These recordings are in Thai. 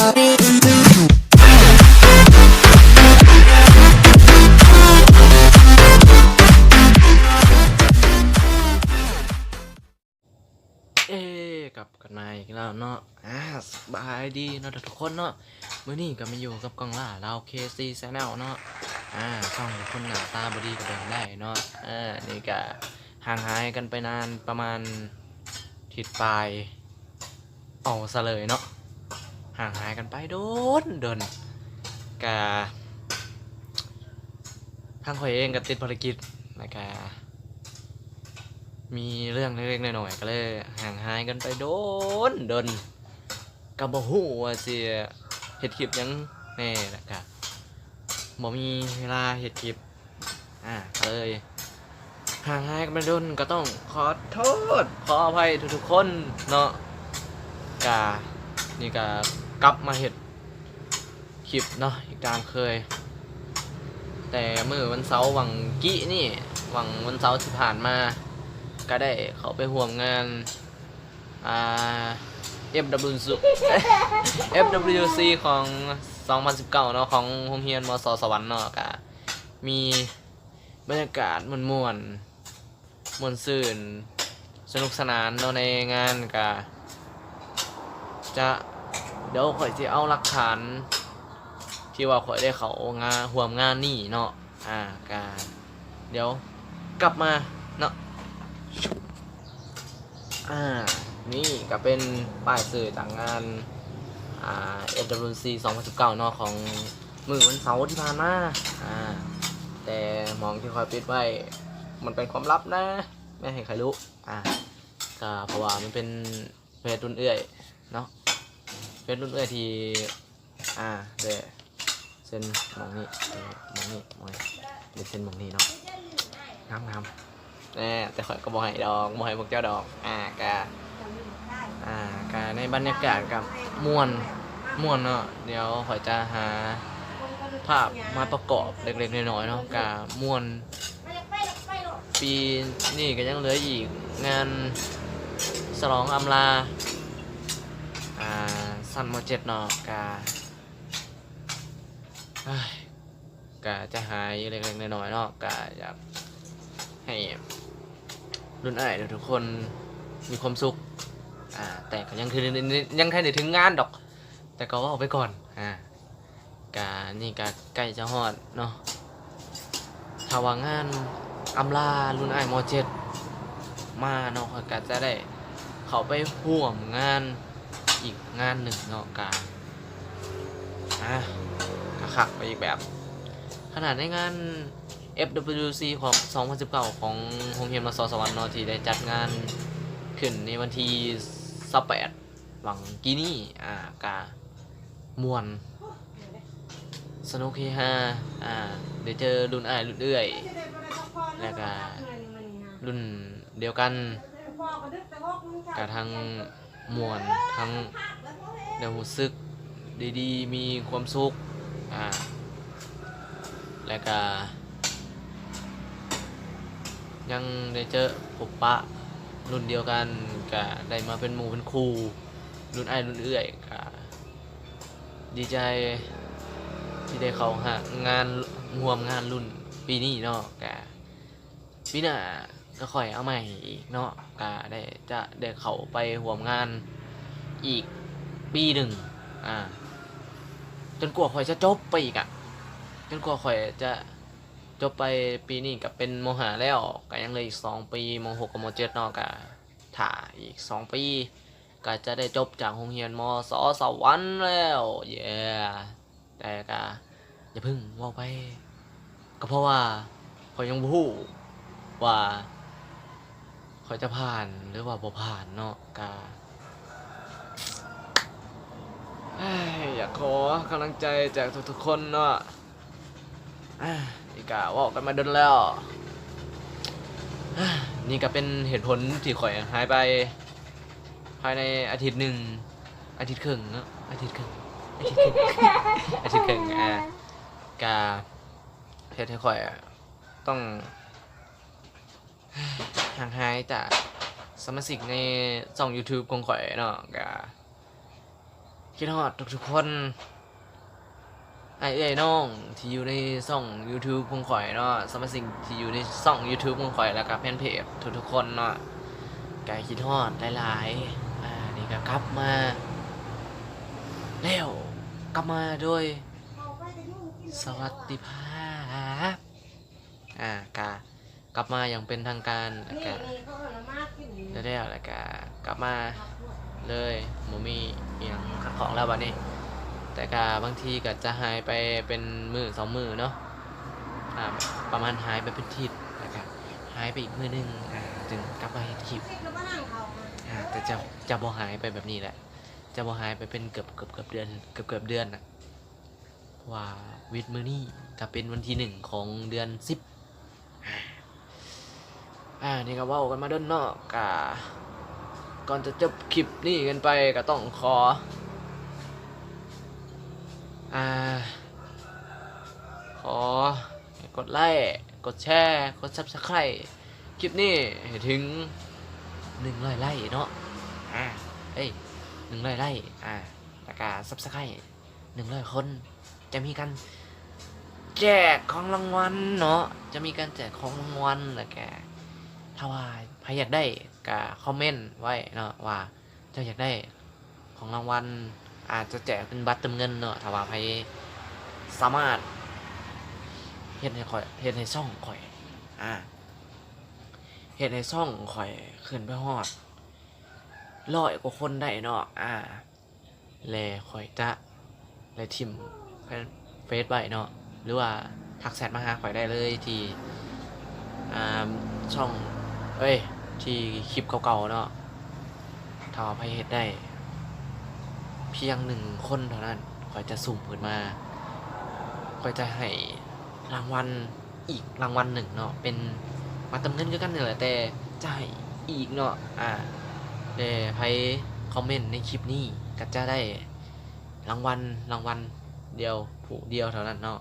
กับกันมาอีกแล้วเนาะสบายดีเนาะทุกคนเนาะมื้อนี้ก็มาอยู่กับกองล่าเราKC Channel เนาะช่องทุกคนหน้าตาบดีก็เบิ่งได้เนาะนี่ก็ห่างหายกันไปนานประมาณทิศปลายเอาซะเลยเนาะห่างหายกันไปโดนก็ทางข่อยเองก็ติดภารกิจแล้วก็มีเรื่องเล็กๆน้อยๆก็เลยห่างหายกันไปโดนก็บ่ฮู้ว่าสิเฮ็ดคลิปหยังแน่ล่ะก็บ่มีเวลาเฮ็ดคลิปก็เลยห่างหายกันไปโดนก็ต้องขอโทษขออภัยทุกๆคนเนาะก็นี่ก็กลับมาเฮ็ดคลิปเนาะอีกตามเคยแต่มื้อวันเสาร์วันเสาร์ที่ผ่านมาก็ได้เขาไปห่วมงานFWC ของ2019เนาะของโรงเรียนมส.สวรรค์เนาะก็มีบรรยากาศม่วนซื่นสนุกสนานเนาะในงานก็จะเดี๋ยวข่อยสิเอาหลักฐานที่ว่าข่อยได้เขางานห่วมงานนี่เนาะก็เดี๋ยวกลับมาเนาะนี่ก็เป็นป้ายสื่อต่างงานFWC 2019เนาะของมื้อวันเสาร์ที่ผ่านมาแต่มองที่คอยปิดไว้มันเป็นความลับนะไม่ให้ใครรู้ก็เพราะว่ามันเป็นเฟซรุ่นเอื้อยเนาะเฟซรุ่นเอื้อยที่เดี๋ยวเส้นมองนี่เดี๋ยวเส้นมองนี่เนาะงามแต่ข่อยก็บ่ให้ดอกบ่ให้พวกเจ้าดอกก็ในบรรยากาศกับม่วนเนาะเดี๋ยวข่อยจะหาภาพมาประกอบเล็กๆน้อยๆเนาะก็ม่วนปีนี่ก็ยังเหลืออีกงานฉลองอำลาซันม.7เนาะก็จะหายเล็กๆน้อยๆเนาะก็อยากให้รุ่นอ้ายทุกคนมีความสุขแต่ก็ยังแค่ได้ถึงงานดอกแต่ก็ว่าเอาไปก่อนกานี่ก็ใกล้จะฮอดเนาะถ้าว่างานอำลารุ่นอ้ายม.7มาเนาะก็จะได้เข้าไปร่วมงานอีกงานหนึ่งเนาะก็คักไปอีกแบบขนาดในงานFWC ของ2019ของโรงเรียนมส.สวรรค์เนาะที่ได้จัดงานขึ้นในวันที่28หวังกี้นี่กาม่วนสนุกเฮฮาได้เจอรุ่นอ้ายรุ่นเอื้อยแล้วก็รุ่นเดียวกันก็ทั้งม่วนทั้งได้รู้สึกดีๆมีความสุขแล้วก็ยังได้เจอพบปะรุ่นเดียวกันก็ได้มาเป็นหมู่เป็นครูรุ่นอ้ายรุ่นเอื้อยก็ดีใจที่ได้เข้าหางานร่วมงานรุ่นปีนี้เนาะก็ปีหน้าก็ค่อยเอาใหม่อีกเนาะก็จะได้เข้าไปร่วมงานอีกปีหนึ่งจนกว่าข่อยจะจบไปอีกจนกว่าข่อยจะจบไปปีนี้ก็เป็นม.5แล้วก็ยังเหลืออีก2ปีม.6 กับม.7เนาะก็ถ้าอีก2ปีก็จะได้จบจากโรงเรียนม.ส.สวรรค์แล้วแต่ก็อย่าเพิ่งเว้าไปก็เพราะว่าข่อยยังบ่ฮู้ว่าข่อยจะผ่านหรือว่าบ่ผ่านเนาะก็อยากขอกำลังใจจากทุกๆคนเนาะนี่ก็ว่ากันมาเดินแล้วนี่ก็เป็นเหตุผลที่ข่อยหายไปภายในอาทิตย์ครึ่งเนาะอาทิตย์ครึ่งก็เหตุให้ข่อยต้องห่างหายจากสมาชิกในช่อง YouTube ของข่อยเนาะก็ คิดฮอดทุกๆคนไอ้เอ้ยน้องที่อยู่ในช่อง YouTube ของข่อยเนาะสมาชิกที่อยู่ในช่อง YouTube ของข่อยแล้วก็แฟนเพจทุกๆคนเนาะก็คิดฮอดหลายๆนี่ก็กลับมาแล้วกลับมาโดยสวัสดิภาพกกลับมาอย่างเป็นทางการแล้วก็ได้แล้วก็กลับมาเลยบ่มีอีหยังขัดข้องแล้วบัดนี้แต่ก็บางทีก็จะหายไปเป็นมื้อ2มื้อเนาะประมาณหายไปเป็นอาทิตย์แล้วก็หายไปอีกมื้อหนึงจึงกลับมาเฮ็ดคลิปแต่จะบ่หายไปแบบนี้แหละจะบ่หายไปเป็นเกือบเดือนน่ะเพราะว่าวิดมื้อนี้ก็เป็นวันที่1ของเดือน10นี่ก็เว้ากันมาเด้นเนาะก็ก่อนจะจบคลิปนี้กันไปก็ต้องขอให้กดไลค์กดแชร์กด Subscribe คลิปนี้ให้ถึง100ไลค์เนาะ100ไลค์แล้วก็ Subscribe 100คนจะมีการแจกของรางวัลเนาะจะมีการแจกของรางวัลแล้วก็ถ้าว่าใครอยากได้ก็คอมเมนต์ไว้เนาะว่าเจ้าอยากได้ของรางวัลอาจจะแจกเป็นบัตรเติมเงินเนาะถ้าว่าใครสามารถเฮ็ดให้ช่องข่อยเฮ็ดให้ช่องข่อยขึ้นไปฮอด100กว่าคนได้เนาะแล้วข่อยจะทิมเฟซไว้เนาะหรือว่าทักแชทมาหาข่อยได้เลยที่ช่องที่คลิปเก่าๆเนาะถ้าว่าใครเฮ็ดได้เพียง1คนเท่านั้นข่อยจะสุ่มขึ้นมาข่อยจะให้รางวัลอีกรางวัลหนึ่งเนาะเป็นมาเติมเงินคือกันนี่แหละแต่จะให้อีกเนาะใครคอมเมนต์ในคลิปนี้ก็จะได้รางวัลเดียวผู้เดียวเท่านั้นเนาะ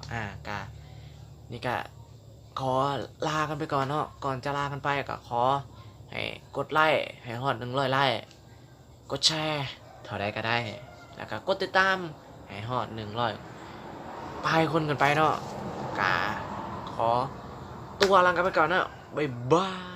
นี่ก็ขอลากันไปก่อนเนาะก่อนจะลากันไปก็ขอให้กดไลค์ให้ฮอด100ไลค์กดแชร์เท่าใดก็ได้แล้วก็กดติดตามให้ฮอด100ปลายคนกันไปเนาะขอตัวลากันไปก่อนเนาะบ๊ายบาย